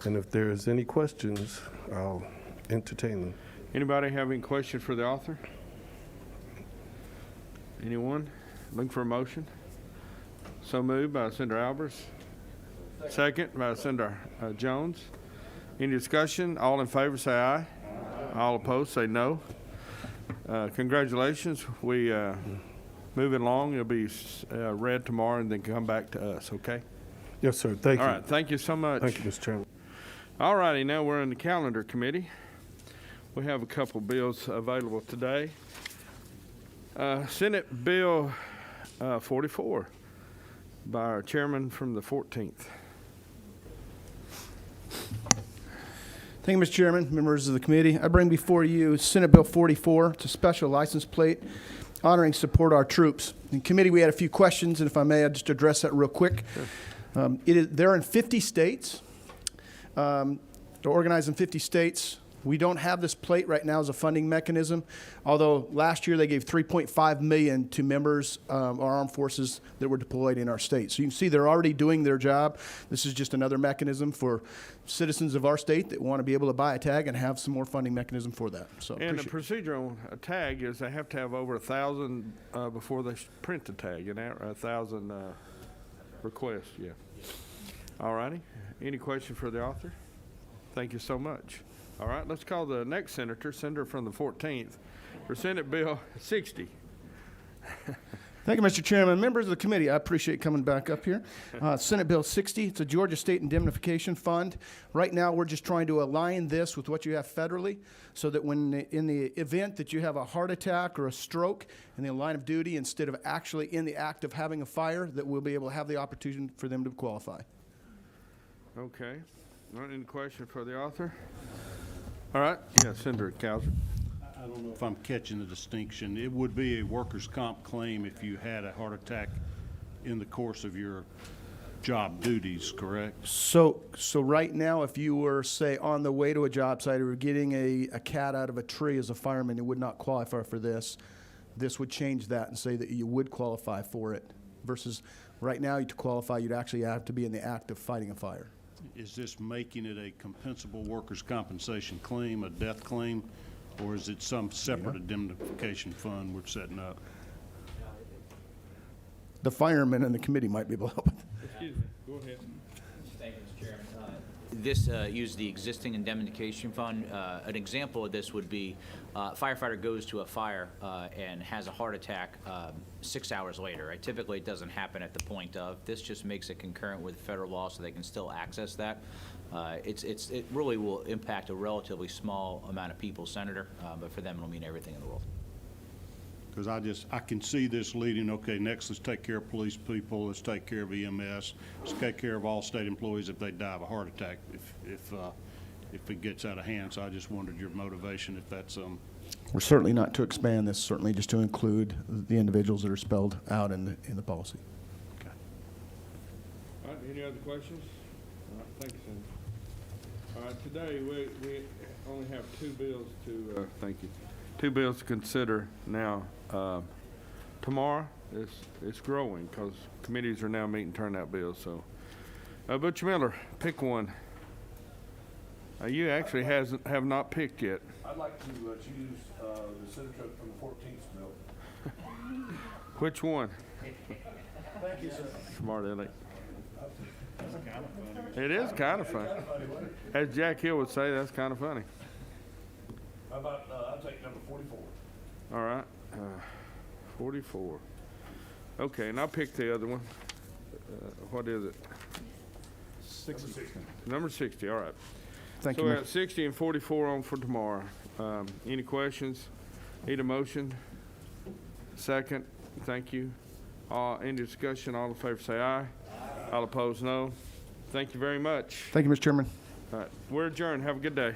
And if there's any questions, I'll entertain them. Anybody have any question for the author? Anyone? Looking for a motion? So moved by Senator Albers. Second by Senator Jones. Any discussion? All in favor say aye. All opposed say no. Congratulations. We moving along. It'll be read tomorrow and then come back to us, okay? Yes, sir. Thank you. All right. Thank you so much. Thank you, Mr. Chairman. All righty. Now we're in the calendar committee. We have a couple bills available today. Senate Bill 44 by our chairman from the 14th. Thank you, Mr. Chairman, members of the committee. I bring before you Senate Bill 44. It's a special license plate honoring support our troops. In committee, we had a few questions, and if I may, I'll just address that real quick. Sure. They're in 50 states. They're organized in 50 states. We don't have this plate right now as a funding mechanism, although last year they gave $3.5 million to members of our armed forces that were deployed in our state. So you can see they're already doing their job. This is just another mechanism for citizens of our state that want to be able to buy a tag and have some more funding mechanism for that. So And the procedure on a tag is they have to have over 1,000 before they print the tag, and 1,000 requests, yeah. All righty. Any question for the author? Thank you so much. All right, let's call the next senator from the 14th, for Senate Bill 60. Thank you, Mr. Chairman. Members of the committee, I appreciate coming back up here. Senate Bill 60, it's a Georgia State Indemnification Fund. Right now, we're just trying to align this with what you have federally so that when in the event that you have a heart attack or a stroke in the line of duty, instead of actually in the act of having a fire, that we'll be able to have the opportunity for them to qualify. Okay. All right, any question for the author? All right. Yeah, Senator Cowser. I don't know if I'm catching the distinction. It would be a workers' comp claim if you had a heart attack in the course of your job duties, correct? So right now, if you were, say, on the way to a job site or getting a cat out of a tree as a fireman, you would not qualify for this. This would change that and say that you would qualify for it versus right now, to qualify, you'd actually have to be in the act of fighting a fire. Is this making it a compensable workers' compensation claim, a death claim, or is it some separate indemnification fund we're setting up? The firemen and the committee might be able to help with that. Excuse me. Go ahead. Thank you, Mr. Chairman. This uses the existing indemnification fund. An example of this would be a firefighter goes to a fire and has a heart attack 6 hours later. Right? Typically, it doesn't happen at the point of. This just makes it concurrent with federal law so they can still access that. It really will impact a relatively small amount of people, Senator, but for them it'll mean everything in the world. Because I can see this leading, okay, next let's take care of police people, let's take care of EMS, let's take care of all state employees if they die of a heart attack, if it gets out of hand. So I just wondered your motivation if that's We're certainly not to expand this, certainly just to include the individuals that are spelled out in the policy. okay. All right, any other questions? All right, thank you, Senator. All right, today we only have two bills to, two bills to consider now. Tomorrow, it's growing because committees are now meeting turnout bills, so. Butch Miller, pick one. You actually have not picked yet. I'd like to choose the senator from the 14th bill. Which one? Thank you, sir. Smart aleck. It is kind of funny. As Jack Hill would say, that's kind of funny. How about, I'll take number 44. All right, 44. Okay, and I'll pick the other one. What is it? 60. Number 60, all right. Thank So you. we got 60 and 44 on for tomorrow. Any questions? Need a motion? Second, thank you. Any discussion? All in favor say aye. All opposed, no. Thank you very much. Thank you, Mr. Chairman. All right, we're adjourned. Have a good day.